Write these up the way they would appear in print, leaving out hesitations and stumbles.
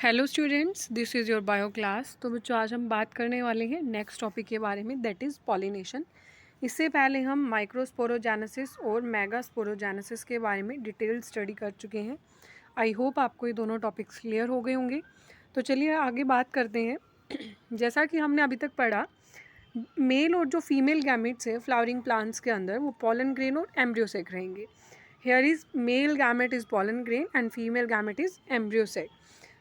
Hello students, this is your bio class. तो बच्चों, आज हम बात करने वाले हैं नेक्स्ट टॉपिक के बारे में, दैट इज़ पॉलिनेशन। इससे पहले हम माइक्रोस्पोरोजेनेसिस और मेगास्पोरोजेनेसिस के बारे में डिटेल स्टडी कर चुके हैं। आई होप आपको ये दोनों टॉपिक्स क्लियर हो गए होंगे। तो चलिए आगे बात करते हैं। जैसा कि हमने अभी तक पढ़ा, मेल और जो फीमेल गैमेट्स है फ्लावरिंग प्लांट्स के अंदर, वो पॉलन ग्रेन और एम्ब्रियोसेक रहेंगे। Here is male gamete is pollen grain and female gamete is embryo sac.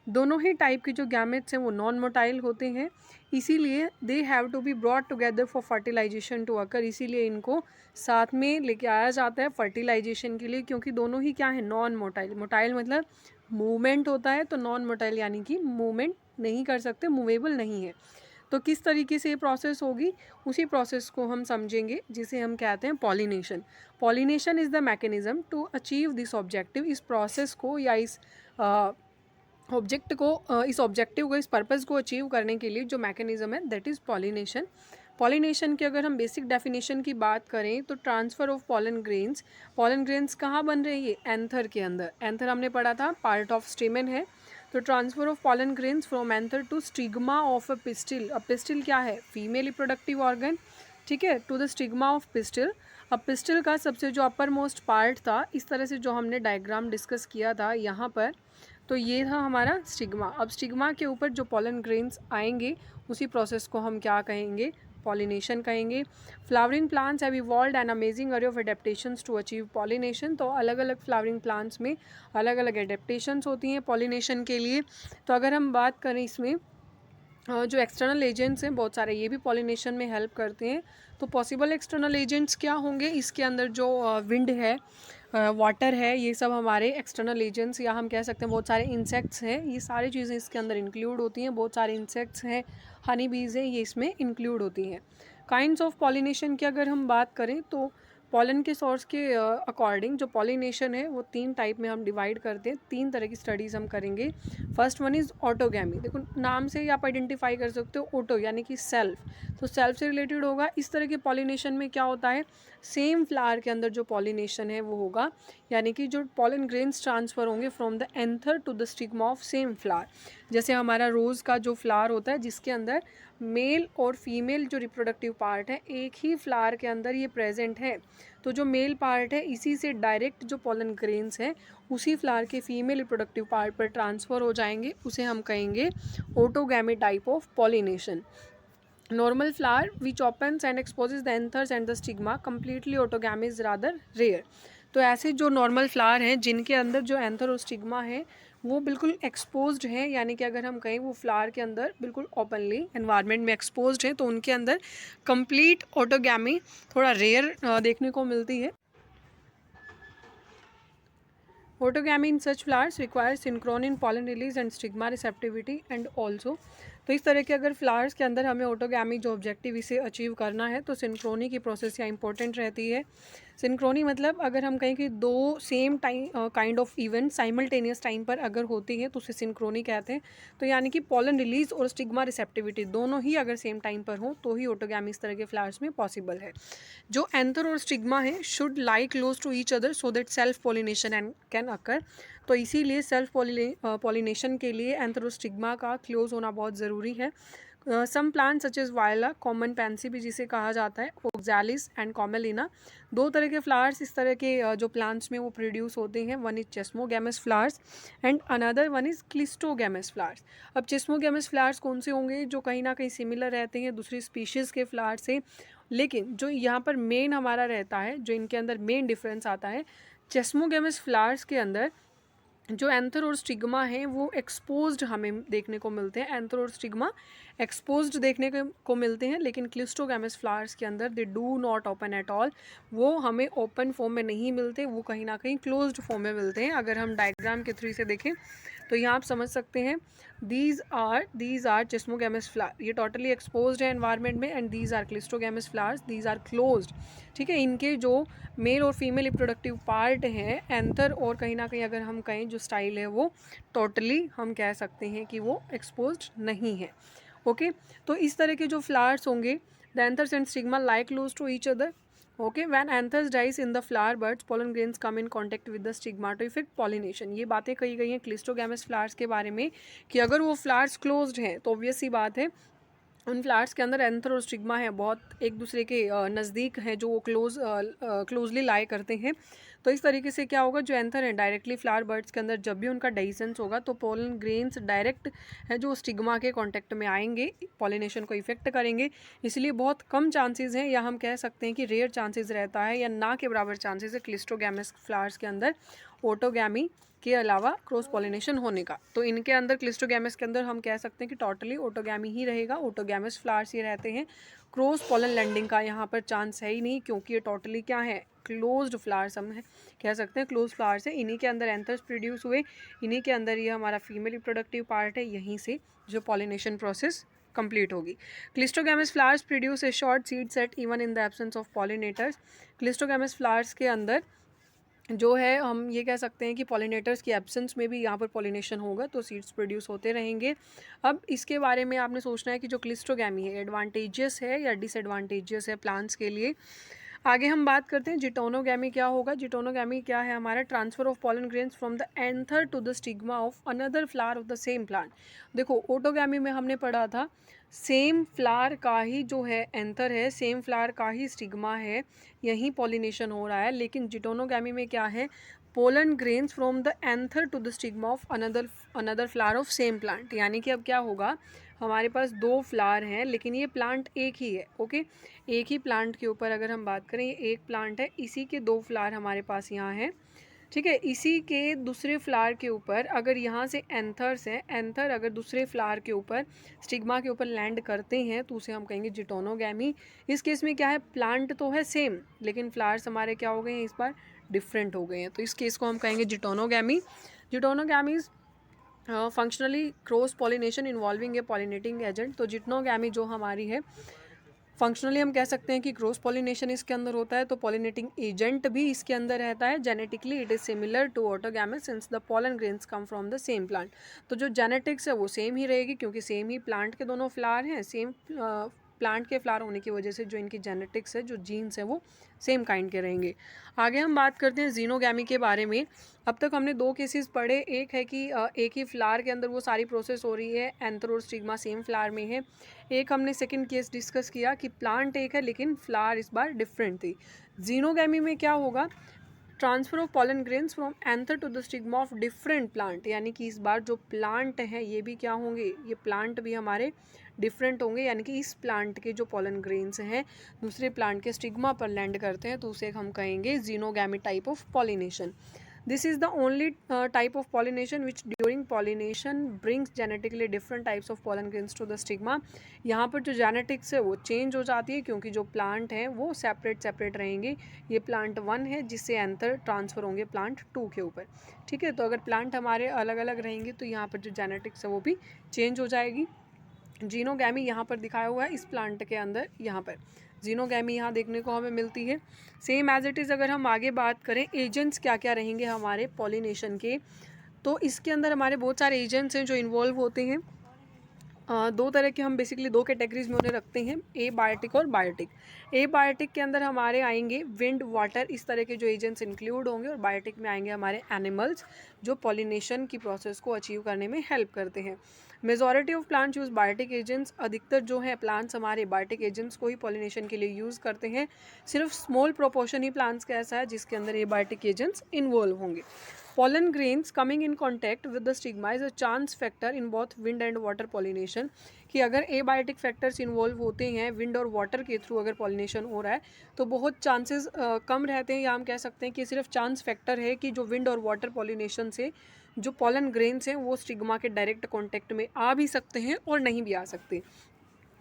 दोनों ही टाइप के जो गैमेट्स हैं वो नॉन मोटाइल होते हैं, इसीलिए they have to be brought together for fertilisation to occur. इसीलिए इनको साथ में लेके आया जाता है फर्टिलाइजेशन के लिए, क्योंकि दोनों ही क्या है, नॉन मोटाइल। मोटाइल मतलब मूवमेंट होता है, तो नॉन मोटाइल यानी कि मूवमेंट नहीं कर सकते, मूवेबल नहीं है। तो किस तरीके से ये प्रोसेस होगी, उसी प्रोसेस को हम समझेंगे, जिसे हम कहते हैं pollination. Pollination is the mechanism to achieve this objective. इस प्रोसेस को या इस ऑब्जेक्ट को, इस ऑब्जेक्टिव को, इस पर्पज़ को अचीव करने के लिए जो मैकेनिज्म है, दैट इज़ पॉलिनेशन। पॉलिनेशन की अगर हम बेसिक डेफिनेशन की बात करें तो ट्रांसफ़र ऑफ पॉलन ग्रेन्स कहाँ बन रहे हैं, ये एंथर के अंदर। एंथर हमने पढ़ा था पार्ट ऑफ स्टेमन है। तो transfer of pollen grains from anther to stigma of a pistil. अब पिस्टिल क्या है, फीमेल रिप्रोडक्टिव ऑर्गन, ठीक है, to the stigma of pistil. अब पिस्टिल का सबसे जो अपर मोस्ट पार्ट था, इस तरह से जो हमने डायग्राम डिस्कस किया था यहाँ पर, तो ये था हमारा स्टिग्मा। अब स्टिग्मा के ऊपर जो पॉलन ग्रेन्स आएंगे, उसी प्रोसेस को हम क्या कहेंगे, पॉलिनेशन कहेंगे। Flowering plants have evolved an amazing array of adaptations to achieve pollination. तो अलग अलग फ्लावरिंग प्लांट्स में अलग अलग एडेप्टेशंस होती हैं पॉलिनेशन के लिए। तो अगर हम बात करें इसमें जो एक्सटर्नल एजेंट्स हैं बहुत सारे, ये भी पॉलिनेशन में हेल्प करते हैं। तो पॉसिबल एक्सटर्नल एजेंट्स क्या होंगे, इसके अंदर जो विंड है, वाटर है, ये सब हमारे एक्सटर्नल एजेंट्स, या हम कह सकते हैं बहुत सारे इंसेक्ट्स हैं, ये सारी चीज़ें इसके अंदर इंक्लूड होती हैं। बहुत सारे इंसेक्ट्स हैं, हनी बीज हैं, ये इसमें इंक्लूड होती हैं। काइंड्स ऑफ पॉलिनेशन की अगर हम बात करें तो पॉलन के सोर्स के अकॉर्डिंग जो पॉलिनेशन है वो 3 टाइप में हम डिवाइड करते हैं। 3 तरह की स्टडीज़ हम करेंगे। First one is autogamy. देखो नाम से ही आप आइडेंटिफाई कर सकते हो, ऑटो यानी कि सेल्फ, तो सेल्फ से रिलेटेड होगा। इस तरह के पॉलिनेशन में क्या होता है, सेम फ्लावर के अंदर जो पॉलिनेशन है वो होगा, यानी कि जो पॉलन ग्रेन्स ट्रांसफ़र होंगे from the anther to the stigma of same flower. जैसे हमारा रोज़ का जो फ्लावर होता है, जिसके अंदर मेल और फीमेल जो रिप्रोडक्टिव पार्ट है एक ही फ्लावर के अंदर ये प्रेजेंट है, तो जो मेल पार्ट है इसी से डायरेक्ट जो पॉलन ग्रेन्स हैं उसी फ्लावर के फीमेल रिप्रोडक्टिव पार्ट पर ट्रांसफ़र हो जाएंगे, उसे हम कहेंगे autogamy type of pollination. Normal flower which opens and exposes the anthers and the stigma completely autogamy is rather rare. तो ऐसे जो नॉर्मल फ्लावर हैं जिनके अंदर जो एंथर और स्टिग्मा है वो बिल्कुल एक्सपोज्ड है, यानी कि अगर हम कहें वो फ्लावर के अंदर बिल्कुल ओपनली एनवायरनमेंट में एक्सपोज्ड है, तो उनके अंदर कंप्लीट ऑटोगैमी थोड़ा रेयर देखने को मिलती है। Autogamy in such flowers require सिंक्रोन in pollen release and stigma receptivity and also. तो इस तरह के अगर फ्लावर्स के अंदर हमें ऑटोगैमी जो ऑब्जेक्टिव इसे अचीव करना है, तो सिंक्रोनी की प्रोसेस यहाँ इंपॉर्टेंट रहती है। सिंक्रोनी मतलब अगर हम कहें कि दो same time kind of event simultaneous time पर अगर होती हैं तो उसे सिंक्रोनी कहते हैं। तो यानी कि पॉलन रिलीज और स्टिग्मा रिसेप्टिविटी दोनों ही अगर सेम टाइम पर हो तो ही ऑटोगैमी इस तरह के फ्लावर्स में पॉसिबल है। जो एंथर और स्टिग्मा है should lie close to each other so that self pollination and can occur. तो इसीलिए सेल्फ पॉलिनेशन के लिए एंथर और स्टिग्मा का क्लोज होना बहुत ज़रूरी है। Some plant such as viola, common pansy भी जिसे कहा जाता है, ओक्सैलिस एंड कॉमेलिना, 2 तरह के फ्लावर्स इस तरह के जो प्लांट्स में वो प्रोड्यूस होते हैं। One is chasmogamous flowers and another one is cleistogamous flowers. अब चेस्मोगैमस फ्लावर्स कौन से होंगे, जो कहीं ना कहीं सिमिलर रहते हैं दूसरी स्पीशीज़ के फ्लावर से, लेकिन जो यहाँ पर मेन हमारा रहता है, जो इनके अंदर मेन डिफरेंस आता है, चेस्मोगैमस फ्लावर्स के अंदर जो एंथर और स्टिग्मा है वो एक्सपोज्ड हमें देखने को मिलते हैं। एंथर और स्टिग्मा एक्सपोज्ड देखने को मिलते हैं, लेकिन क्लिस्टोगैमस फ्लावर्स के अंदर they do not open at all, वो हमें ओपन फॉर्म में नहीं मिलते, वो कहीं ना कहीं क्लोज्ड फॉर्म में मिलते हैं। अगर हम डायग्राम के थ्रू से देखें तो यहाँ आप समझ सकते हैं, दीज आर चेस्मोगैमस फ्लावर, ये टोटली एक्सपोज्ड है एनवायरनमेंट में, and these are cleistogamous flowers, these are closed. ठीक है, इनके जो मेल और फीमेल रिप्रोडक्टिव पार्ट हैं एंथर, और कहीं ना कहीं अगर हम कहें जो स्टाइल है वो टोटली हम कह सकते हैं कि वो एक्सपोज्ड नहीं है। ओके, तो इस तरह के जो फ्लावर्स होंगे, the anthers and stigma lie close to each other. Okay, when anthers dehisce in the flower buds pollen grains come in contact with the stigma to effect pollination. ये बातें कही गई हैं क्लिस्टोगैमस फ्लावर्स के बारे में कि अगर वो फ्लावर्स क्लोज्ड हैं तो ऑब्वियस सी बात है उन फ्लावर्स के अंदर एंथर और स्टिग्मा है बहुत एक दूसरे के नज़दीक हैं, जो वो क्लोजली लाई करते हैं। तो इस तरीके से क्या होगा, जो एंथर है डायरेक्टली फ्लावर बर्ड्स के अंदर जब भी उनका डाइसेंस होगा तो पोलन ग्रेन्स डायरेक्ट है जो स्टिग्मा के कांटेक्ट में आएंगे, पॉलिनेशन को इफेक्ट करेंगे। इसलिए बहुत कम चांसेस हैं, या हम कह सकते हैं कि रेयर चांसेस रहता है, या ना के बराबर चांसेस है क्लिस्टोगैमस फ्लावर्स के अंदर ऑटोगैमी के अलावा क्रॉस पॉलिनेशन होने का। तो इनके अंदर क्लिस्टोगैमस के अंदर हम कह सकते हैं कि टोटली ऑटोगैमी ही रहेगा, ऑटोगैमस फ्लावर्स ही रहते हैं। क्रॉस पॉलन लैंडिंग का यहाँ पर चांस है ही नहीं, क्योंकि ये टोटली क्या है, क्लोज्ड फ्लावर्स हम कह सकते हैं, क्लोज फ्लावर्स है। इन्हीं के अंदर एंथर्स प्रोड्यूस हुए, इन्हीं के अंदर ये हमारा फीमेल रिप्रोडक्टिव पार्ट है, यहीं से जो पॉलिनेशन प्रोसेस कंप्लीट होगी। Cleistogamous flowers produce a short seed set even in the absence of pollinators. Cleistogamous flowers के अंदर जो है हम ये कह सकते हैं कि पॉलिनेटर्स की एब्सेंस में भी यहाँ पर पॉलिनेशन होगा, तो सीड्स प्रोड्यूस होते रहेंगे। अब इसके बारे में आपने सोचना है कि जो क्लिस्टोगैमी है एडवांटेजियस है या डिसएडवांटेजियस है प्लांट्स के लिए। आगे हम बात करते हैं जिटोनोगैमी क्या होगा। जिटोनोगैमी क्या है हमारा, transfer of pollen grains from the anther to the stigma of another flower of the same plant. देखो ऑटोगैमी में हमने पढ़ा था सेम फ्लावर का ही जो है एंथर है, सेम फ्लावर का ही स्टिग्मा है, यहीं पॉलिनेशन हो रहा है। लेकिन जिटोनोगैमी में क्या है, pollen grains from the anther to the stigma of another flower of same plant. यानी कि अब क्या होगा, हमारे पास दो फ्लावर हैं लेकिन ये प्लांट एक ही है। ओके, एक ही प्लांट के ऊपर अगर हम बात करें, ये एक प्लांट है, इसी के दो फ्लावर हमारे पास यहाँ हैं, ठीक है। इसी के दूसरे फ्लावर के ऊपर अगर यहाँ से एंथर्स हैं, एंथर अगर दूसरे फ्लावर के ऊपर स्टिग्मा के ऊपर लैंड करते हैं तो उसे हम कहेंगे जिटोनोगैमी। इस केस में क्या है, प्लांट तो है सेम लेकिन फ्लावर्स हमारे क्या हो गए हैं, इस बार डिफरेंट हो गए हैं, तो इस केस को हम कहेंगे जिटोनोगैमी। जिटोनोगैमीज फंक्शनली क्रॉस पॉलिनेशन इन्वॉल्विंग ए पॉलिनेटिंग एजेंट। तो जिटोनोगैमी जो हमारी है फंक्शनली हम कह सकते हैं कि क्रॉस पॉलिनेशन इसके अंदर होता है, तो पॉलिनेटिंग एजेंट भी इसके अंदर रहता है। Genetically it is similar to autogamous since the pollen grains come from the same plant. तो जो जेनेटिक्स है वो सेम ही रहेगी, क्योंकि सेम ही प्लांट के दोनों फ्लावर हैं, सेम प्लांट के फ्लावर होने की वजह से जो इनकी जेनेटिक्स है, जो जीन्स है वो सेम काइंड के रहेंगे। आगे हम बात करते हैं जीनोगैमी के बारे में। अब तक हमने दो केसेस पढ़े, एक है कि एक ही फ्लावर के अंदर वो सारी प्रोसेस हो रही है, एंथर और स्टिग्मा सेम फ्लावर में है। एक हमने सेकंड केस डिस्कस किया कि प्लांट एक है लेकिन फ्लावर इस बार डिफरेंट थी। जीनोगैमी में क्या होगा, transfer of pollen grains from anther to the stigma of different plant. यानी कि इस बार जो प्लांट हैं ये भी क्या होंगे, ये प्लांट भी हमारे डिफरेंट होंगे, यानी कि इस प्लांट के जो पॉलन ग्रेन्स हैं दूसरे प्लांट के स्टिग्मा पर लैंड करते हैं, तो उसे हम कहेंगे xenogamy type of pollination. This is the only type of pollination which during pollination brings genetically different types of pollen grains to the stigma। यहाँ पर जो जेनेटिक्स है वो चेंज हो जाती है, क्योंकि जो प्लांट हैं वो सेपरेट रहेंगे। ये प्लांट 1 है जिससे एंथर ट्रांसफ़र होंगे प्लांट 2 के ऊपर, ठीक है। तो अगर प्लांट हमारे अलग अलग रहेंगे तो यहाँ पर जो जेनेटिक्स है वो भी चेंज हो जाएगी। जीनोगैमी यहाँ पर दिखाया हुआ है इस प्लांट के अंदर, यहाँ पर जीनोगैमी यहाँ देखने को हमें मिलती है। सेम एज इट इज़ अगर हम आगे बात करें एजेंट्स क्या क्या रहेंगे हमारे पॉलिनेशन के, तो इसके अंदर हमारे बहुत सारे एजेंट्स हैं जो इन्वॉल्व होते हैं। दो तरह के हम बेसिकली दो कैटेगरीज में उन्हें रखते हैं, ए बायोटिक और बायोटिक। ए बायोटिक के अंदर हमारे आएंगे विंड, वाटर, इस तरह के जो एजेंट्स इंक्लूड होंगे, और बायोटिक में आएंगे हमारे एनिमल्स जो पॉलिनेशन की प्रोसेस को अचीव करने में हेल्प करते हैं। Majority of plants use biotic agents, अधिकतर जो है प्लांट्स हमारे बायोटिक एजेंट्स को ही पॉलिनेशन के लिए यूज़ करते हैं। सिर्फ स्मॉल प्रोपोर्शन ही प्लांट्स का ऐसा है जिसके अंदर ये बायोटिक एजेंट्स इन्वॉल्व होंगे। Pollen grains coming in contact with the stigma is a chance factor in both wind and water pollination। कि अगर एबायोटिक फैक्टर्स इन्वॉल्व होते हैं विंड और वाटर के थ्रू अगर पॉलिनेशन हो रहा है तो बहुत चांसेस कम रहते हैं, या हम कह सकते हैं कि सिर्फ चांस फैक्टर है कि जो विंड और वाटर पॉलिनेशन से जो पॉलन ग्रेन्स हैं वो स्टिग्मा के डायरेक्ट कॉन्टैक्ट में आ भी सकते हैं और नहीं भी आ सकते।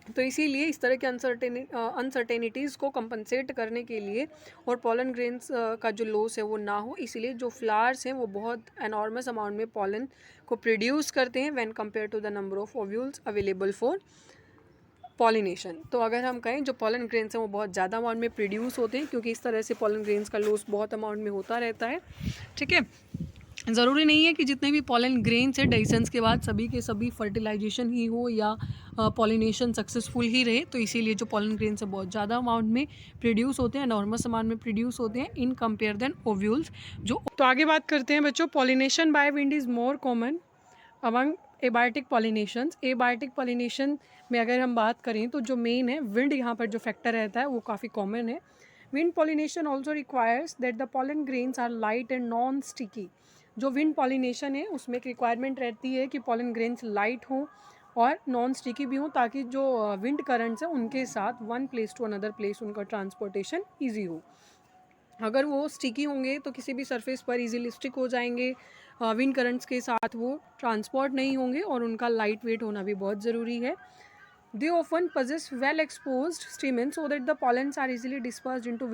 तो इसीलिए इस तरह के अनसर्टेनिटीज़ को कंपनसेट करने के लिए और पॉलन ग्रेन्स का जो लॉस है वो ना हो, इसीलिए जो फ्लावर्स हैं वो बहुत एनॉर्मस अमाउंट में पॉलन को प्रोड्यूस करते हैं when compare to the number of ovules available for pollination. तो अगर हम कहें जो पॉलन ग्रेन्स हैं वो बहुत ज़्यादा अमाउंट में प्रोड्यूस होते हैं, क्योंकि इस तरह से पॉलन ग्रेन्स का लॉस बहुत अमाउंट में होता रहता है, ठीक है। ज़रूरी नहीं है कि जितने भी पॉलन ग्रेन्स है डेhiscence के बाद सभी के सभी फर्टिलाइजेशन ही हो या पॉलिनेशन सक्सेसफुल ही रहे, तो इसीलिए जो पॉलन ग्रेन्स है बहुत ज़्यादा अमाउंट में प्रोड्यूस होते हैं, एनॉर्मस अमाउंट में प्रोड्यूस होते हैं इन कंपेयर देन ओव्यूल्स। जो तो आगे बात करते हैं बच्चों, pollination by wind is more common among abiotic pollinations. Abiotic pollination में अगर हम बात करें तो जो मेन है विंड यहाँ पर जो फैक्टर रहता है वो काफ़ी कॉमन है। Wind pollination also requires that the pollen grains are light and non sticky. जो विंड पॉलिनेशन है उसमें एक रिक्वायरमेंट रहती है कि पॉलन ग्रेन्स लाइट हों और नॉन स्टिकी भी हों, ताकि जो विंड करंट्स हैं उनके साथ one place to another place उनका ट्रांसपोर्टेशन ईजी हो। अगर वो स्टिकी होंगे तो किसी भी सरफेस पर इजीली स्टिक हो जाएंगे, विंड करंट्स के साथ वो ट्रांसपोर्ट नहीं होंगे और उनका लाइट वेट होना भी बहुत ज़रूरी है। They often possess well-exposed stamens so that the pollens are easily dispersed into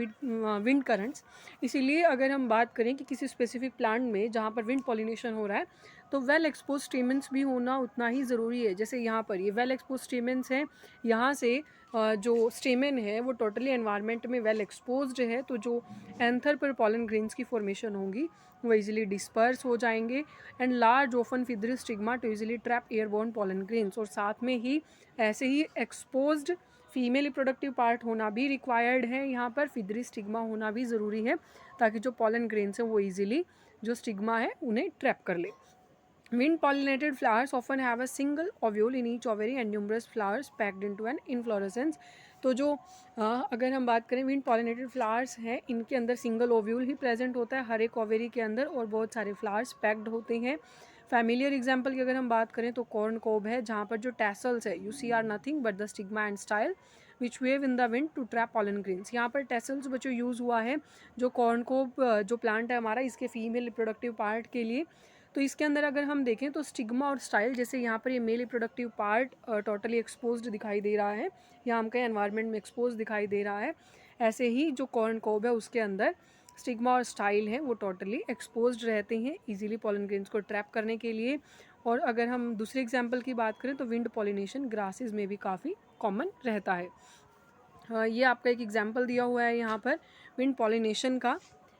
wind currents। इसीलिए अगर हम बात करें कि किसी स्पेसिफिक प्लांट में जहाँ पर विंड पॉलिनेशन हो रहा है तो वेल एक्सपोज स्टेमेंस भी होना उतना ही ज़रूरी है। जैसे यहाँ पर ये वेल एक्सपोज स्टेमेंस हैं, यहाँ से जो स्टेमेन है वो टोटली एनवायरनमेंट में वेल एक्सपोज्ड है, तो जो एंथर पर पॉलन ग्रेन्स की फॉर्मेशन होंगी वो इजीली डिस्पर्स हो जाएंगे and large often feathery stigma to easily trap airborne pollen grains. और साथ में ही ऐसे ही एक्सपोज्ड फीमेल रिप्रोडक्टिव पार्ट होना भी रिक्वायर्ड है, यहाँ पर फिदरी स्टिग्मा होना भी ज़रूरी है ताकि जो पॉलन ग्रेन्स है वो इजीली जो स्टिग्मा है उन्हें ट्रैप कर ले। Wind pollinated flowers often have a single ovule in each ovary and numerous flowers packed into an inflorescence। तो जो अगर हम बात करें विंड पॉलिनेटेड फ्लावर्स हैं इनके अंदर सिंगल ओव्यूल ही प्रेजेंट होता है हर एक ओवेरी के अंदर और बहुत सारे फ्लावर्स पैक्ड होते हैं। फैमिलियर एग्जांपल की अगर हम बात करें तो कॉर्न कोब है, जहाँ पर जो टैसल्स है you see are nothing but the stigma and style which wave in the wind to trap pollen grains. यहाँ पर टैसल्स बच्चों यूज़ हुआ है जो कॉर्न कोब जो प्लांट है हमारा इसके फीमेल रिप्रोडक्टिव पार्ट के लिए। तो इसके अंदर अगर हम देखें तो स्टिग्मा और स्टाइल, जैसे यहाँ पर ये male reproductive part totally exposed दिखाई दे रहा है या हम कहें एनवायरनमेंट में एक्सपोज दिखाई दे रहा है, ऐसे ही जो कॉर्न कोब है उसके अंदर स्टिग्मा और स्टाइल है वो टोटली एक्सपोज्ड रहते हैं इजीली पॉलन ग्रेन्स को ट्रैप करने के लिए। और अगर हम दूसरे एग्जाम्पल की बात करें तो विंड पॉलिनेशन ग्रासेस में भी काफ़ी कॉमन रहता है। ये आपका एक एग्जाम्पल दिया हुआ है यहाँ पर विंड पॉलिनेशन का।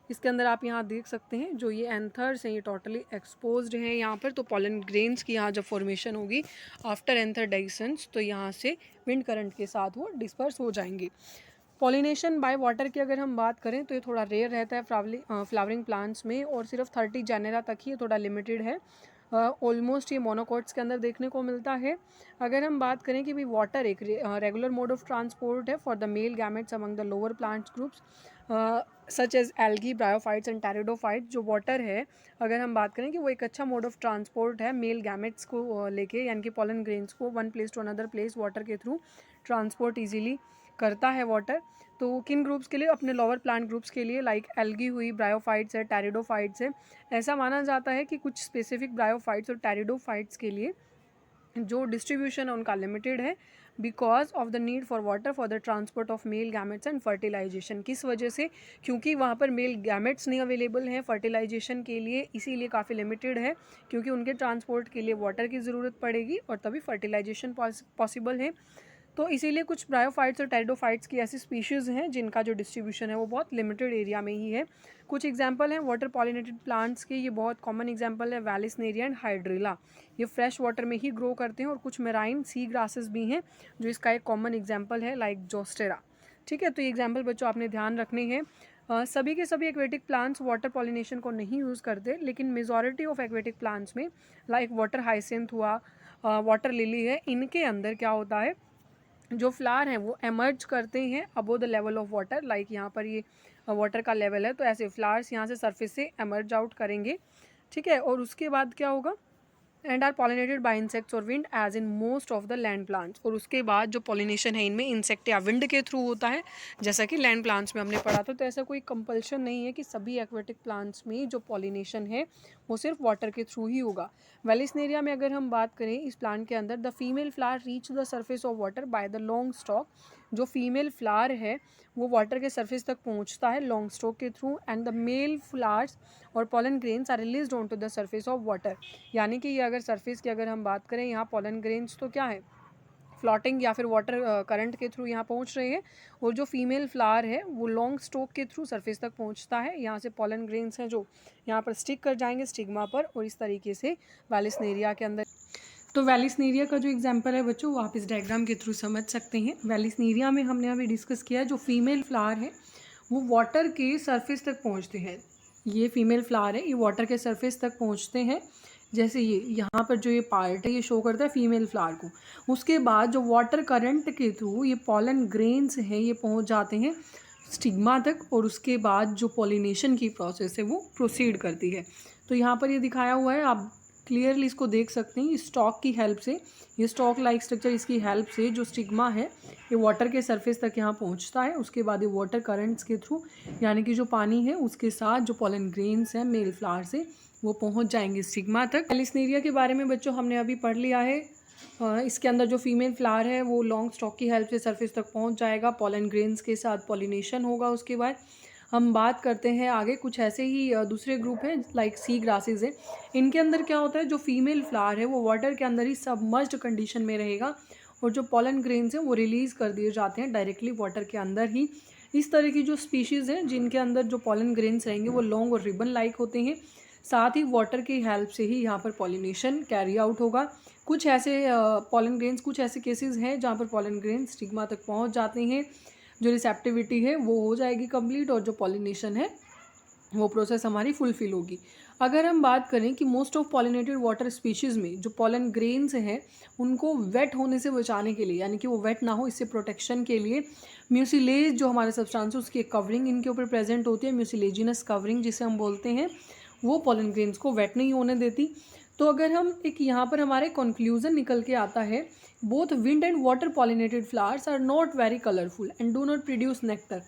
इसके अंदर आप यहाँ देख सकते हैं जो ये एंथर्स हैं ये टोटली एक्सपोज्ड हैं यहाँ पर। तो पॉलन ग्रेन्स की यहाँ जब फॉर्मेशन होगी आफ्टर एंथर डेhiscence तो यहाँ से विंड करंट के साथ वो डिस्पर्स हो जाएंगे। पॉलिनेशन बाय वाटर की अगर हम बात करें तो ये थोड़ा रेयर रहता है फ्लावरिंग प्लांट्स में और सिर्फ 30 जेनेरा तक ही ये थोड़ा लिमिटेड है। ऑलमोस्ट ये मोनोकॉट्स के अंदर देखने को मिलता है। अगर हम बात करें कि भाई वाटर एक रेगुलर मोड ऑफ ट्रांसपोर्ट है for the male gametes among the lower plants groups such as algae bryophytes and pteridophytes. जो वाटर है अगर हम बात करें कि वो एक अच्छा मोड ऑफ ट्रांसपोर्ट है मेल गैमेट्स को लेके, यानी कि पॉलन ग्रेन्स को one place to another place water के थ्रू ट्रांसपोर्ट ईजिली करता है वाटर। तो किन ग्रुप्स के लिए? अपने लोअर प्लांट ग्रुप्स के लिए, लाइक एल्गी हुई, ब्रायोफाइट्स है, टेरिडोफाइट्स है। ऐसा माना जाता है कि कुछ स्पेसिफिक ब्रायोफाइट्स और टेरिडोफाइट्स के लिए जो डिस्ट्रीब्यूशन है उनका लिमिटेड है because of the need for water for the transport of male gametes and fertilisation. किस वजह से? क्योंकि वहाँ पर मेल गैमेट्स नहीं अवेलेबल हैं फर्टिलाइजेशन के लिए, इसीलिए काफ़ी लिमिटेड है, क्योंकि उनके ट्रांसपोर्ट के लिए वाटर की ज़रूरत पड़ेगी और तभी फर्टिलाइजेशन पॉसिबल है। तो इसीलिए कुछ ब्रायोफाइट्स और टेरिडोफाइट्स की ऐसी स्पीशीज़ हैं जिनका जो डिस्ट्रीब्यूशन है वो बहुत लिमिटेड एरिया में ही है। कुछ एग्जांपल हैं वाटर पॉलिनेटेड प्लांट्स के, ये बहुत कॉमन एग्जांपल है वैलिसनेरिया एंड हाइड्रिला। ये फ्रेश वाटर में ही ग्रो करते हैं। और कुछ मेराइन सी ग्रासेस भी हैं जो इसका एक कॉमन एग्जाम्पल है, लाइक जोस्टेरा। ठीक है, तो ये एग्जाम्पल बच्चों आपने ध्यान रखने हैं। सभी के सभी एक्वेटिक प्लांट्स वाटर पॉलिनेशन को नहीं यूज़ करते, लेकिन मेजॉरिटी ऑफ एक्वेटिक प्लांट्स में लाइक वाटर हाइसिंथ हुआ, वाटर लिली है, इनके अंदर क्या होता है जो फ्लावर हैं वो एमर्ज करते हैं above the level of water. Like यहाँ पर ये वाटर का लेवल है तो ऐसे फ्लावर्स यहाँ से सरफेस से एमर्ज आउट करेंगे। ठीक है, और उसके बाद क्या होगा? And are pollinated by insects or wind as in most of the land plants. और उसके बाद जो पॉलिनेशन है इनमें इंसेक्ट या विंड के थ्रू होता है, जैसा कि लैंड प्लांट्स में हमने पढ़ा था। तो ऐसा कोई कंपल्शन नहीं है कि सभी एक्वेटिक प्लांट्स में जो पॉलिनेशन है वो सिर्फ वाटर के थ्रू ही होगा। वेलिसनेरिया में अगर हम बात करें इस प्लांट के अंदर the female flower reach the surface of water by the long stalk. जो फीमेल फ्लावर है वो वाटर के सरफेस तक पहुंचता है लॉन्ग स्टॉक के through and the male flowers or pollen grains are released on to the surface of water. यानी कि ये अगर सरफेस की अगर हम बात करें यहाँ पॉलन ग्रेन्स तो क्या है फ्लोटिंग या फिर वाटर करंट के थ्रू यहाँ पहुँच रहे हैं, और जो फीमेल फ्लावर है वो लॉन्ग स्टोक के थ्रू सरफेस तक पहुँचता है। यहाँ से पॉलन ग्रेन्स हैं जो यहाँ पर स्टिक कर जाएंगे स्टिग्मा पर, और इस तरीके से वेलिस्नेरिया के अंदर। तो वेलिस्नेरिया का जो एग्जांपल है बच्चों वो आप इस डायग्राम के थ्रू समझ सकते हैं। वेलिस्नेरिया में हमने अभी डिस्कस किया है जो फीमेल फ्लावर है वो वाटर के सरफेस तक पहुँचते हैं। ये फीमेल फ्लावर है, ये वाटर के सरफेस तक पहुँचते हैं। जैसे ये यहाँ पर जो ये पार्ट है ये शो करता है फीमेल फ्लावर को। उसके बाद जो वाटर करंट के थ्रू ये पॉलन ग्रेन्स हैं ये पहुँच जाते हैं स्टिग्मा तक, और उसके बाद जो पॉलिनेशन की प्रोसेस है वो प्रोसीड करती है। तो यहाँ पर ये दिखाया हुआ है, आप क्लियरली इसको देख सकते हैं। स्टॉक की हेल्प से, ये स्टॉक लाइक स्ट्रक्चर, इसकी हेल्प से जो स्टिग्मा है ये वाटर के सरफेस तक यहाँ पहुँचता है। उसके बाद ये वाटर करंट्स के थ्रू यानी कि जो पानी है उसके साथ जो पॉलन ग्रेन्स हैं मेल फ्लावर से वो पहुँच जाएंगे स्टिग्मा तक। वेलिस्नेरिया के बारे में बच्चों हमने अभी पढ़ लिया है। इसके अंदर जो फीमेल फ्लावर है वो लॉन्ग स्टॉक की हेल्प से सरफेस तक पहुँच जाएगा, पॉलन ग्रेन्स के साथ पॉलिनेशन होगा। उसके बाद हम बात करते हैं आगे, कुछ ऐसे ही दूसरे ग्रुप हैं लाइक सी ग्रासेस है। इनके अंदर क्या होता है, जो फीमेल फ्लावर है वो वाटर के अंदर ही सबमर्ज्ड कंडीशन में रहेगा, और जो पॉलन ग्रेन्स हैं वो रिलीज़ कर दिए जाते हैं डायरेक्टली वाटर के अंदर ही। इस तरह की जो स्पीशीज़ हैं जिनके अंदर जो पॉलन ग्रेन्स रहेंगे वो लॉन्ग और रिबन लाइक होते हैं, साथ ही वाटर की हेल्प से ही यहाँ पर पॉलिनेशन कैरी आउट होगा। कुछ ऐसे पॉलन ग्रेन्स, कुछ ऐसे केसेस हैं जहाँ पर पॉलन ग्रेन्स स्टिग्मा तक पहुँच जाते हैं, जो रिसेप्टिविटी है वो हो जाएगी कंप्लीट, और जो पॉलिनेशन है वो प्रोसेस हमारी फुलफिल होगी। अगर हम बात करें कि most of pollinated water species में जो पॉलन ग्रेन्स हैं उनको वेट होने से बचाने के लिए, यानी कि वो वेट ना हो इससे प्रोटेक्शन के लिए, म्यूसिलेज जो हमारे सब्सटेंस उसकी एक कवरिंग इनके ऊपर प्रेजेंट होती है, म्यूसिलेजिनस कवरिंग जिसे हम बोलते हैं, वो पॉलन ग्रेन्स को वेट नहीं होने देती। तो अगर हम एक यहाँ पर हमारे कंक्लूजन निकल के आता है, both wind and water pollinated flowers are not very colourful and do not produce nectar.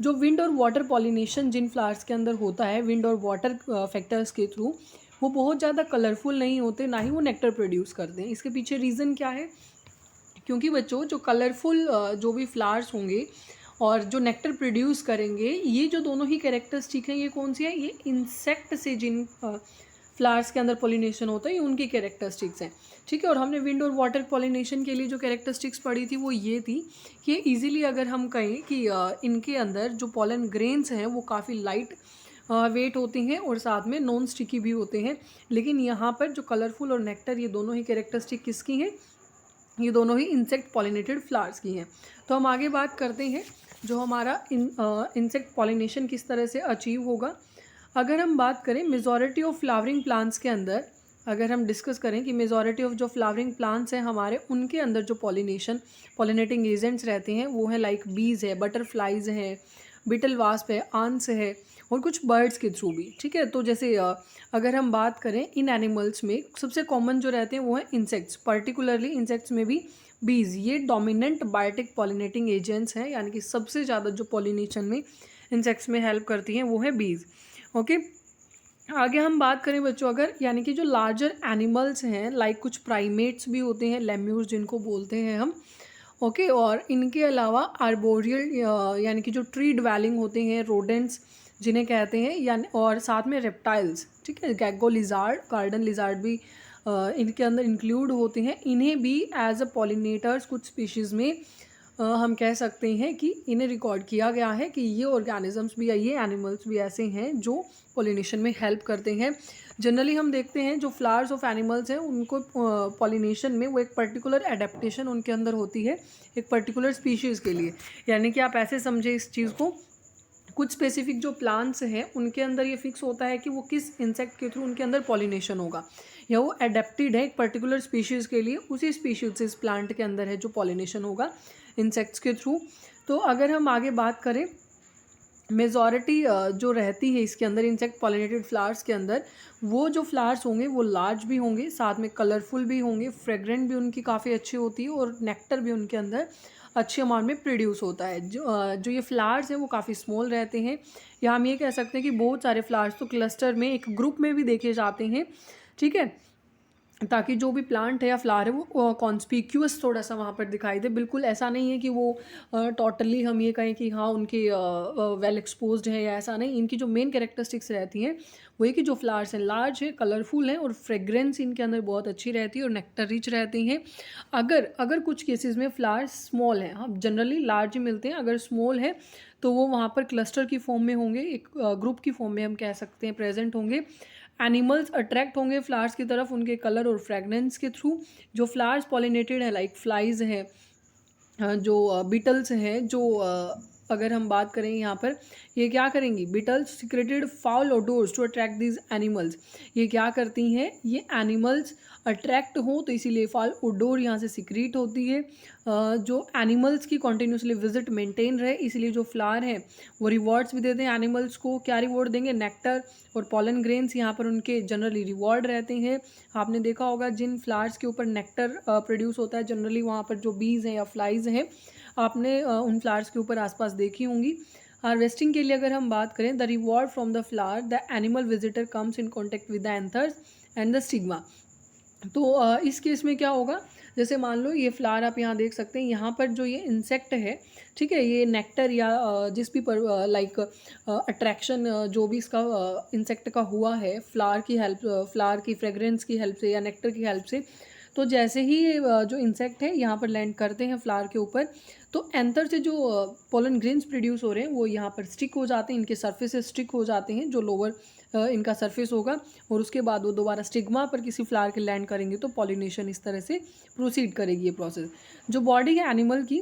जो विंड और वाटर पॉलिनेशन जिन फ्लावर्स के अंदर होता है विंड और वाटर फैक्टर्स के थ्रू, वो बहुत ज़्यादा कलरफुल नहीं होते, ना ही वो नेक्टर प्रोड्यूस करते हैं। इसके पीछे रीज़न क्या है, क्योंकि बच्चों जो कलरफुल जो भी फ्लावर्स होंगे और जो नेक्टर प्रोड्यूस करेंगे, ये जो दोनों ही कैरेक्टरिस्टिक हैं ये कौन सी है, ये इंसेक्ट से जिन फ्लावर्स के अंदर पॉलिनेशन होता है ये उनकी कैरेक्टरिस्टिक्स हैं। ठीक है, और हमने विंड और वाटर पॉलिनेशन के लिए जो कैरेक्टरिस्टिक्स पढ़ी थी वो ये थी कि इजीली अगर हम कहें कि इनके अंदर जो पॉलन ग्रेन्स हैं वो काफ़ी लाइट वेट होते हैं और साथ में नॉन स्टिकी भी होते हैं। लेकिन यहाँ पर जो कलरफुल और नेक्टर ये दोनों ही कैरेक्टरिस्टिक किसकी हैं, ये दोनों ही इंसेक्ट पॉलिनेटेड फ्लावर्स की हैं। तो हम आगे बात करते हैं जो हमारा इंसेक्ट पॉलिनेशन किस तरह से अचीव होगा। अगर हम बात करें मेजॉरिटी ऑफ फ्लावरिंग प्लांट्स के अंदर, अगर हम डिस्कस करें कि मेजॉरिटी ऑफ जो फ्लावरिंग प्लांट्स हैं हमारे, उनके अंदर जो पॉलिनेटिंग एजेंट्स रहते हैं वो है लाइक बीज है, बटरफ्लाइज है, बिटल वास्प है, आंस है, और कुछ बर्ड्स के थ्रू भी। ठीक है, तो जैसे अगर हम बात करें इन एनिमल्स में सबसे कॉमन जो रहते हैं वो है इंसेक्ट्स, पर्टिकुलरली इंसेक्ट्स में भी बीज, ये डोमिनेंट बायोटिक पॉलिनेटिंग एजेंट्स हैं, यानी कि सबसे ज़्यादा जो पॉलिनेशन में इंसेक्ट्स में हेल्प करती हैं वो है बीज। ओके, आगे हम बात करें बच्चों अगर, यानी कि जो लार्जर एनिमल्स हैं लाइक कुछ प्राइमेट्स भी होते हैं, लेम्यूर्स जिनको बोलते हैं हम। ओके, और इनके अलावा आर्बोरियल यानी कि जो ट्री ड्वेलिंग होते हैं, रोडेंट्स जिन्हें कहते हैं, यानी और साथ में रेप्टाइल्स। ठीक है, गैगो लिजार्ड, गार्डन लिजार्ड भी इनके अंदर इंक्लूड होते हैं। इन्हें भी एज अ पॉलिनेटर्स कुछ स्पीशीज़ में हम कह सकते हैं कि इन्हें रिकॉर्ड किया गया है कि ये ऑर्गेनिजम्स भी, ये एनिमल्स भी ऐसे हैं जो पॉलिनेशन में हेल्प करते हैं। जनरली हम देखते हैं जो फ्लावर्स ऑफ एनिमल्स हैं उनको पॉलिनेशन में वो एक पर्टिकुलर एडेप्टेशन उनके अंदर होती है एक पर्टिकुलर स्पीशीज़ के लिए। यानी कि आप ऐसे समझे इस चीज़ को, कुछ स्पेसिफिक जो प्लांट्स हैं उनके अंदर ये फिक्स होता है कि वो किस इंसेक्ट के थ्रू उनके अंदर पॉलिनेशन होगा, या वो एडेप्टेड है एक पर्टिकुलर स्पीशीज़ के लिए, उसी स्पीशीज़ से इस प्लांट के अंदर है जो पॉलिनेशन होगा इंसेक्ट्स के थ्रू। तो अगर हम आगे बात करें, मेजॉरिटी जो रहती है इसके अंदर इंसेक्ट पॉलिनेटेड फ्लावर्स के अंदर, वो जो फ्लावर्स होंगे वो लार्ज भी होंगे, साथ में कलरफुल भी होंगे, फ्रेग्रेंट भी उनकी काफ़ी अच्छी होती है, और नेक्टर भी उनके अंदर अच्छे अमाउंट में प्रोड्यूस होता है। जो ये फ्लावर्स हैं वो काफ़ी स्मॉल रहते हैं, या हम ये कह सकते हैं कि बहुत सारे फ्लावर्स तो क्लस्टर में, एक ग्रुप में भी देखे जाते हैं। ठीक है, ताकि जो भी प्लांट है या फ्लावर है वो कॉन्स्पिक्यूअस थोड़ा सा वहाँ पर दिखाई दे। बिल्कुल ऐसा नहीं है कि वो टोटली हम ये कहें कि हाँ उनके वेल एक्सपोज्ड है, या ऐसा नहीं। इनकी जो मेन कैरेक्टरिस्टिक्स रहती हैं वो ये कि जो फ्लावर्स हैं लार्ज है, कलरफुल हैं और फ्रेग्रेंस इनके अंदर बहुत अच्छी रहती है और नेक्टर रिच रहती हैं। अगर अगर कुछ केसेस में फ्लावर्स स्मॉल हैं, हम जनरली लार्ज ही मिलते हैं, अगर स्मॉल है तो वो वहाँ पर क्लस्टर की फॉर्म में होंगे, एक ग्रुप की फॉर्म में हम कह सकते हैं प्रेजेंट होंगे। एनिमल्स अट्रैक्ट होंगे फ्लावर्स की तरफ उनके कलर और फ्रेगनेंस के थ्रू। जो फ्लावर्स पॉलिनेटेड है लाइक फ्लाइज है, जो बीटल्स हैं, जो अगर हम बात करें यहाँ पर, ये क्या करेंगी, beetles secreted foul odours to attract these animals. ये क्या करती हैं, ये एनिमल्स अट्रैक्ट हो तो इसीलिए फाउल ओडोर यहाँ से सिक्रीट होती है। जो एनिमल्स की कॉन्टीन्यूसली विजिट मेंटेन रहे, इसलिए जो फ्लावर है वो रिवॉर्ड्स भी देते हैं एनिमल्स को। क्या रिवॉर्ड देंगे, नेक्टर और पॉलन ग्रेन्स यहाँ पर उनके जनरली रिवॉर्ड रहते हैं। आपने देखा होगा जिन फ्लावर्स के ऊपर नेक्टर प्रोड्यूस होता है जनरली वहाँ पर जो बीज हैं या फ्लाइज हैं, आपने उन फ्लावर्स के ऊपर आसपास देखी होंगी। हार्वेस्टिंग के लिए अगर हम बात करें, the reward from the flower, the animal visitor comes in contact with the anthers and the stigma. तो इस केस में क्या होगा, जैसे मान लो ये फ्लावर आप यहाँ देख सकते हैं, यहाँ पर जो ये इंसेक्ट है, ठीक है, ये नेक्टर या जिस भी पर लाइक अट्रैक्शन जो भी इसका इंसेक्ट का हुआ है फ्लावर की हेल्प, फ्लावर की फ्रेग्रेंस की हेल्प से या नेक्टर की हेल्प से, तो जैसे ही ये जो इंसेक्ट है यहाँ पर लैंड करते हैं फ्लावर के ऊपर, तो एंथर से जो पोलन ग्रेन्स प्रोड्यूस हो रहे हैं वो यहाँ पर स्टिक हो जाते हैं, इनके सरफेस से स्टिक हो जाते हैं जो लोअर इनका सरफेस होगा, और उसके बाद वो दोबारा स्टिग्मा पर किसी फ्लावर के लैंड करेंगे तो पॉलिनेशन इस तरह से प्रोसीड करेगी ये प्रोसेस। जो बॉडी है एनिमल की,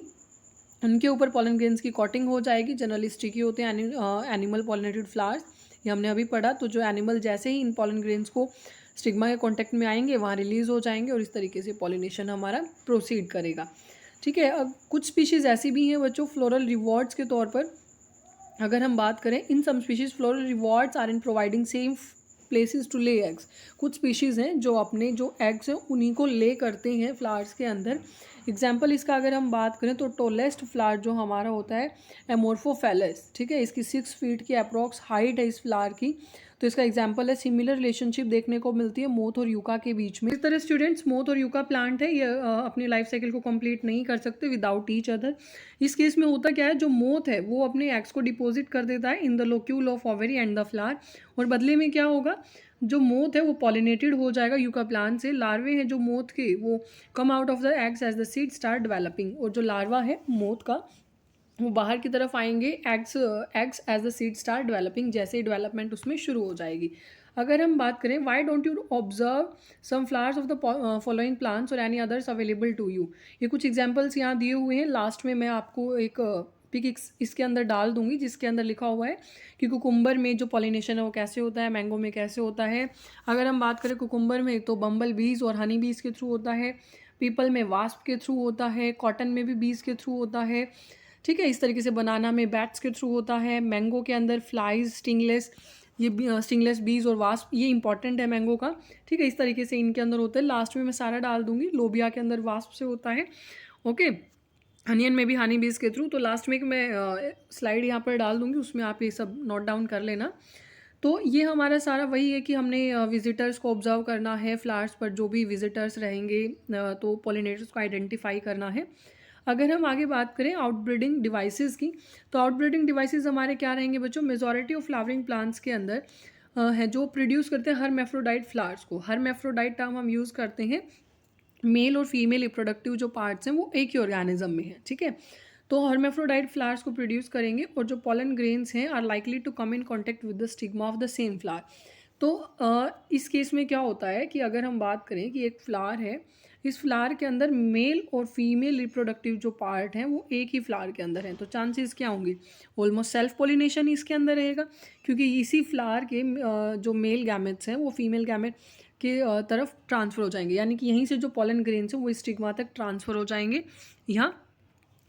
उनके ऊपर पॉलन ग्रेन्स की कॉटिंग हो जाएगी, जनरली स्टिकी होते हैं एनिमल पॉलिनेटेड फ्लावर्स, ये हमने अभी पढ़ा। तो जो एनिमल जैसे ही इन पॉलन ग्रेन्स को स्टिग्मा के कॉन्टैक्ट में आएंगे वहाँ रिलीज हो जाएंगे और इस तरीके से पॉलिनेशन हमारा प्रोसीड करेगा। ठीक है, अब कुछ स्पीशीज़ ऐसी भी हैं बच्चों फ्लोरल रिवॉर्ड्स के तौर पर अगर हम बात करें, in some species floral rewards are in providing same places to lay eggs. कुछ स्पीशीज़ हैं जो अपने जो एग्स हैं उन्हीं को ले करते हैं फ्लावर्स के अंदर। एग्जाम्पल इसका अगर हम बात करें तो टोलेस्ट फ्लावर जो हमारा होता है एमोर्फोफेलस, ठीक है, इसकी 6 फीट की अप्रॉक्स हाइट है इस फ्लावर की। तो इसका एग्जाम्पल है, सिमिलर रिलेशनशिप देखने को मिलती है मोथ और यूका के बीच में। इस तरह स्टूडेंट्स मोथ और यूका प्लांट है ये अपनी लाइफ साइकिल को कंप्लीट नहीं कर सकते विदाउट ईच अदर। इस केस में होता क्या है, जो मोथ है वो अपने एग्स को डिपॉजिट कर देता है in the locule of ovary and the flower, और बदले में क्या होगा, जो मोथ है वो पॉलिनेटेड हो जाएगा यूका प्लांट से। लार्वे हैं जो मोथ के वो come out of the eggs as the seed start developing, और जो लार्वा है मोथ का वो बाहर की तरफ आएंगे eggs as the seed start developing, जैसे ही डेवलपमेंट उसमें शुरू हो जाएगी। अगर हम बात करें why don't you observe some flowers of the following plants or any others available to you. ये कुछ एग्जांपल्स यहाँ दिए हुए हैं, लास्ट में मैं आपको एक पिक इसके अंदर डाल दूंगी जिसके अंदर लिखा हुआ है कि कुकुम्बर में जो पॉलिनेशन है वो कैसे होता है, मैंगो में कैसे होता है। अगर हम बात करें कुकुम्बर में तो बम्बल बीज और हनी बीज के थ्रू होता है, पीपल में वास्प के थ्रू होता है, कॉटन में भी बीज के थ्रू होता है, ठीक है, इस तरीके से बनाना में बैट्स के थ्रू होता है, मैंगो के अंदर फ्लाइज, स्टिंगलेस, ये स्टिंगलेस बीज और वास्प ये इंपॉर्टेंट है मैंगो का, ठीक है, इस तरीके से इनके अंदर होता है। लास्ट में मैं सारा डाल दूंगी, लोबिया के अंदर वास्प से होता है, ओके, अनियन में भी हनी बीज के थ्रू। तो लास्ट में मैं स्लाइड यहाँ पर डाल दूंगी, उसमें आप ये सब नोट डाउन कर लेना। तो ये हमारा सारा वही है कि हमने विजिटर्स को ऑब्जर्व करना है, फ्लावर्स पर जो भी विजिटर्स रहेंगे तो पॉलिनेटर्स को आइडेंटिफाई करना है। अगर हम आगे बात करें आउटब्रीडिंग डिवाइसेस की, तो आउटब्रीडिंग डिवाइसेस हमारे क्या रहेंगे बच्चों, मेजॉरिटी ऑफ फ्लावरिंग प्लांट्स के अंदर है जो प्रोड्यूस करते हैं हर्मेफ्रोडाइट फ्लावर्स को। हर्मेफ्रोडाइट टर्म हम यूज़ करते हैं, मेल और फीमेल रिप्रोडक्टिव जो पार्ट्स हैं वो एक ही ऑर्गेनिज्म में है, ठीक है। तो हर्मेफ्रोडाइट फ्लावर्स को प्रोड्यूस करेंगे और जो पॉलन ग्रेन्स हैं are likely to come in contact with the stigma of the same flower. तो इस केस में क्या होता है कि अगर हम बात करें कि एक फ्लावर है, इस फ्लावर के अंदर मेल और फीमेल रिप्रोडक्टिव जो पार्ट हैं वो एक ही फ्लावर के अंदर हैं, तो चांसेस क्या होंगे, ऑलमोस्ट सेल्फ पॉलिनेशन ही इसके अंदर रहेगा, क्योंकि इसी फ्लावर के जो मेल गैमेट्स हैं वो फीमेल गैमेट के तरफ ट्रांसफ़र हो जाएंगे, यानी कि यहीं से जो पॉलन ग्रेन्स हैं वो स्टिग्मा तक ट्रांसफ़र हो जाएंगे, यहाँ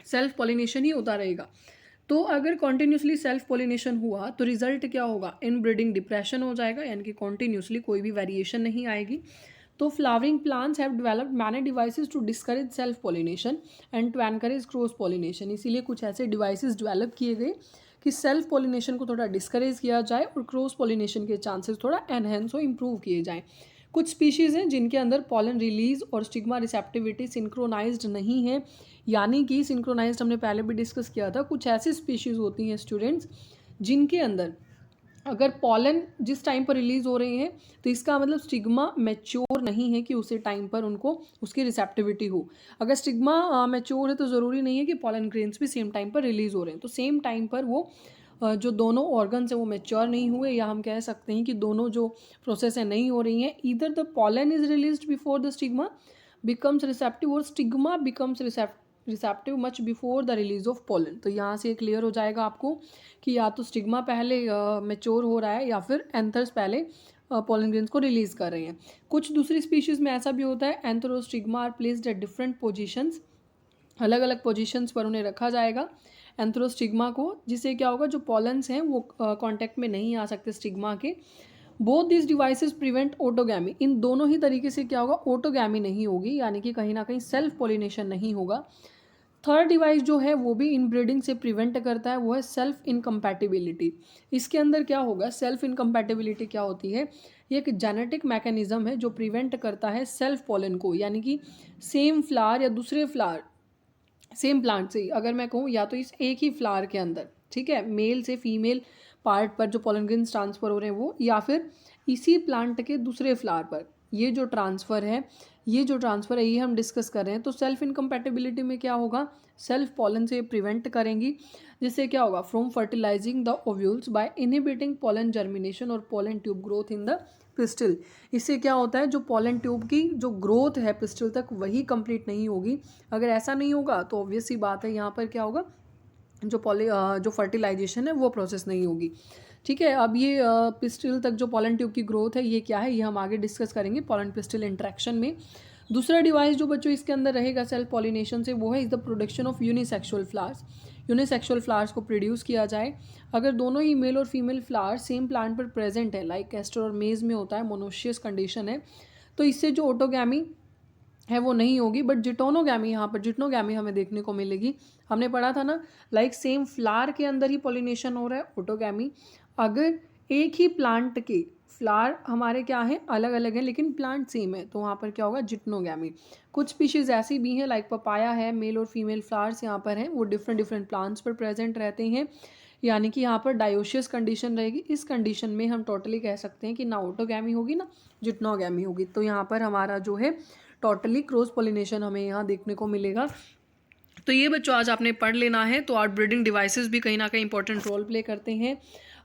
सेल्फ पॉलिनेशन ही होता रहेगा। तो अगर कॉन्टीन्यूसली सेल्फ पॉलिनेशन हुआ तो रिजल्ट क्या होगा, इन ब्रीडिंग डिप्रेशन हो जाएगा, यानी कि कॉन्टीन्यूसली कोई भी वेरिएशन नहीं आएगी। तो flowering plants have developed many devices to discourage self pollination and to encourage cross pollination. इसीलिए कुछ ऐसे डिवाइसेस डेवलप किए गए कि सेल्फ पॉलिनेशन को थोड़ा डिस्करेज किया जाए और क्रॉस पॉलिनेशन के चांसेस थोड़ा एनहेंस हो, इम्प्रूव किए जाएँ। कुछ स्पीशीज़ हैं जिनके अंदर पॉलन रिलीज और स्टिग्मा रिसेप्टिविटी सिंक्रोनाइज्ड नहीं है, यानी कि सिंक्रोनाइज्ड हमने पहले भी डिस्कस किया था। कुछ ऐसी स्पीशीज़ होती हैं स्टूडेंट्स जिनके अंदर अगर पॉलन जिस टाइम पर रिलीज हो रहे हैं तो इसका मतलब स्टिग्मा मैच्योर नहीं है कि उसी टाइम पर उनको उसकी रिसेप्टिविटी हो। अगर स्टिग्मा मैच्योर है तो ज़रूरी नहीं है कि पॉलन ग्रेन्स भी सेम टाइम पर रिलीज हो रहे हैं। तो सेम टाइम पर वो जो दोनों ऑर्गन्स हैं वो मैच्योर नहीं हुए, या हम कह सकते हैं कि दोनों जो प्रोसेस है नहीं हो रही हैं। Either the pollen is released before the stigma becomes receptive or stigma becomes receptive much before the release of pollen. तो यहाँ से क्लियर हो जाएगा आपको कि या तो स्टिग्मा पहले मैच्योर हो रहा है या फिर एंथर्स पहले पॉलन ग्रेन्स को रिलीज कर रहे हैं। कुछ दूसरी स्पीशीज़ में ऐसा भी होता है, एंथर और stigma are placed at different positions, अलग अलग पोजीशंस पर उन्हें रखा जाएगा एंथ्रोस्टिग्मा को, जिससे क्या होगा जो पॉलन्स हैं वो कांटेक्ट में नहीं आ सकते स्टिग्मा के। Both this devices prevent autogamy, इन दोनों ही तरीके से क्या होगा ऑटोगैमी नहीं होगी, यानी कि कहीं ना कहीं सेल्फ पॉलिनेशन नहीं होगा। थर्ड डिवाइस जो है वो भी इनब्रीडिंग से प्रिवेंट करता है, वो है सेल्फ इनकम्पैटिबिलिटी। इसके अंदर क्या होगा, सेल्फ इनकम्पैटिबिलिटी क्या होती है, ये एक जेनेटिक मैकेनिज्म है जो प्रिवेंट करता है सेल्फ पॉलन को, यानी कि सेम फ्लावर या दूसरे फ्लावर सेम प्लांट से अगर मैं कहूँ या तो इस एक ही फ्लावर के अंदर, ठीक है, मेल से फीमेल पार्ट पर जो पॉलन ग्रेन्स ट्रांसफ़र हो रहे हैं वो, या फिर इसी प्लांट के दूसरे फ्लावर पर ये जो ट्रांसफ़र है ये हम डिस्कस कर रहे हैं। तो सेल्फ इनकम्पैटिबिलिटी में क्या होगा, सेल्फ पॉलन से प्रिवेंट करेंगी, जिससे क्या होगा from fertilising the ovules by inhibiting pollen germination और pollen tube growth in the pistil. इससे क्या होता है जो पॉलन ट्यूब की जो ग्रोथ है पिस्टिल तक वही कंप्लीट नहीं होगी। अगर ऐसा नहीं होगा तो ऑब्वियस सी बात है यहाँ पर क्या होगा जो फर्टिलाइजेशन है वो प्रोसेस नहीं होगी। ठीक है, अब ये पिस्टिल तक जो पॉलन ट्यूब की ग्रोथ है ये क्या है, ये हम आगे डिस्कस करेंगे पॉलन पिस्टिल इंट्रैक्शन में। दूसरा डिवाइस जो बच्चों इसके अंदर रहेगा सेल्फ पॉलिनेशन से, वो है is the production of unisexual flowers. Unisexual flowers को प्रोड्यूस किया जाए अगर दोनों ही मेल और फीमेल फ्लावर सेम प्लांट पर प्रेजेंट है, लाइक कैस्टर और मेज में होता है, मोनोशियस कंडीशन है, तो इससे जो ऑटोगैमी है वो नहीं होगी, बट जिटोनोगैमी, यहाँ पर जिटनोगैमी हमें देखने को मिलेगी। हमने पढ़ा था ना, लाइक सेम फ्लावर के अंदर ही पॉलिनेशन हो रहा है, ऑटोगैमी। अगर एक ही प्लांट के फ्लावर हमारे क्या हैं अलग अलग हैं लेकिन प्लांट सेम है, तो वहाँ पर क्या होगा जिटनोगैमी। कुछ स्पीशीज़ ऐसी भी हैं लाइक पपाया है, मेल और फीमेल फ्लावर्स यहाँ पर हैं, वो डिफरेंट डिफरेंट प्लांट्स पर प्रेजेंट रहते हैं, यानी कि यहाँ पर डायोशियस कंडीशन रहेगी। इस कंडीशन में हम टोटली कह सकते हैं कि ना ऑटोगैमी होगी ना जिटनोगैमी होगी। तो यहाँ पर हमारा जो है टोटली क्रॉस पॉलिनेशन हमें यहाँ देखने को मिलेगा। तो ये बच्चों आज आपने पढ़ लेना है। तो आउटब्रीडिंग डिवाइसेस भी कहीं ना कहीं इंपॉर्टेंट रोल प्ले करते हैं।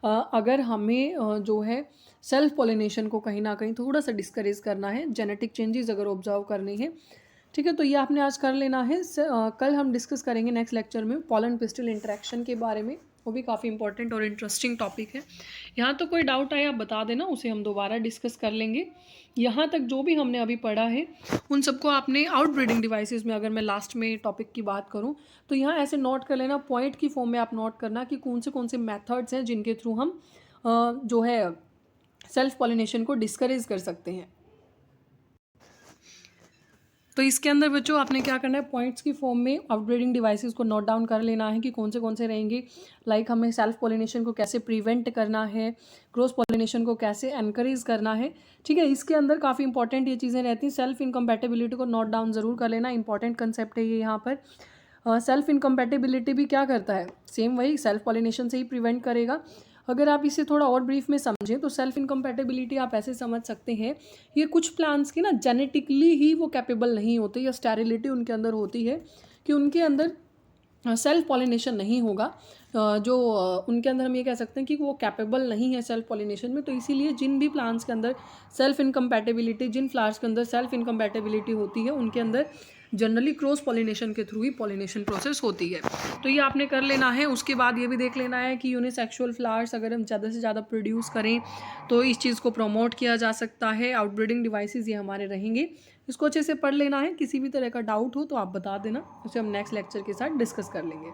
अगर हमें जो है सेल्फ पॉलिनेशन को कहीं ना कहीं थोड़ा सा डिस्करेज करना है, जेनेटिक चेंजेस अगर ऑब्जर्व करने हैं, ठीक है, तो ये आपने आज कर लेना है। कल हम डिस्कस करेंगे नेक्स्ट लेक्चर में पॉलन पिस्टिल इंटरेक्शन के बारे में, वो भी काफ़ी इंपॉर्टेंट और इंटरेस्टिंग टॉपिक है। यहाँ तो कोई डाउट आया आप बता देना, उसे हम दोबारा डिस्कस कर लेंगे। यहाँ तक जो भी हमने अभी पढ़ा है उन सबको आपने आउटब्रीडिंग डिवाइसेस में, अगर मैं लास्ट में टॉपिक की बात करूँ तो यहाँ ऐसे नोट कर लेना, पॉइंट की फॉर्म में आप नोट करना कि कौन से मेथड्स हैं जिनके थ्रू हम जो है सेल्फ पॉलिनेशन को डिस्करेज कर सकते हैं। तो इसके अंदर बच्चों आपने क्या करना है, पॉइंट्स की फॉर्म में आउटब्रीडिंग डिवाइसेस को नोट डाउन कर लेना है कि कौन से रहेंगे। लाइक हमें सेल्फ पॉलिनेशन को कैसे प्रिवेंट करना है, क्रॉस पॉलिनेशन को कैसे एनकरेज करना है, ठीक है। इसके अंदर काफ़ी इंपॉर्टेंट ये चीज़ें रहती हैं। सेल्फ इनकम्पैटिबिलिटी को नोट डाउन ज़रूर कर लेना, इंपॉर्टेंट कंसेप्ट है ये। यहाँ पर सेल्फ इनकम्पैटिबिलिटी भी क्या करता है, सेम वही सेल्फ पॉलिनेशन से ही प्रिवेंट करेगा। अगर आप इसे थोड़ा और ब्रीफ में समझें तो सेल्फ इनकम्पैटिबिलिटी आप ऐसे समझ सकते हैं, ये कुछ प्लांट्स की ना जेनेटिकली ही वो कैपेबल नहीं होते, या स्टेरिलिटी उनके अंदर होती है कि उनके अंदर सेल्फ पॉलिनेशन नहीं होगा, जो उनके अंदर हम ये कह सकते हैं कि वो कैपेबल नहीं है सेल्फ पॉलिनेशन में। तो इसीलिए जिन भी प्लांट्स के अंदर सेल्फ इनकम्पैटिबिलिटी, जिन फ्लावर्स के अंदर सेल्फ इनकम्पैटिबिलिटी होती है, उनके अंदर जनरली क्रॉस पॉलिनेशन के थ्रू ही पॉलिनेशन प्रोसेस होती है। तो ये आपने कर लेना है। उसके बाद ये भी देख लेना है कि यूनिसेक्सुअल फ्लावर्स अगर हम ज़्यादा से ज़्यादा प्रोड्यूस करें तो इस चीज़ को प्रमोट किया जा सकता है। आउटब्रीडिंग डिवाइसेस ये हमारे रहेंगे, इसको अच्छे से पढ़ लेना है। किसी भी तरह का डाउट हो तो आप बता देना, उसे हम नेक्स्ट लेक्चर के साथ डिस्कस कर लेंगे।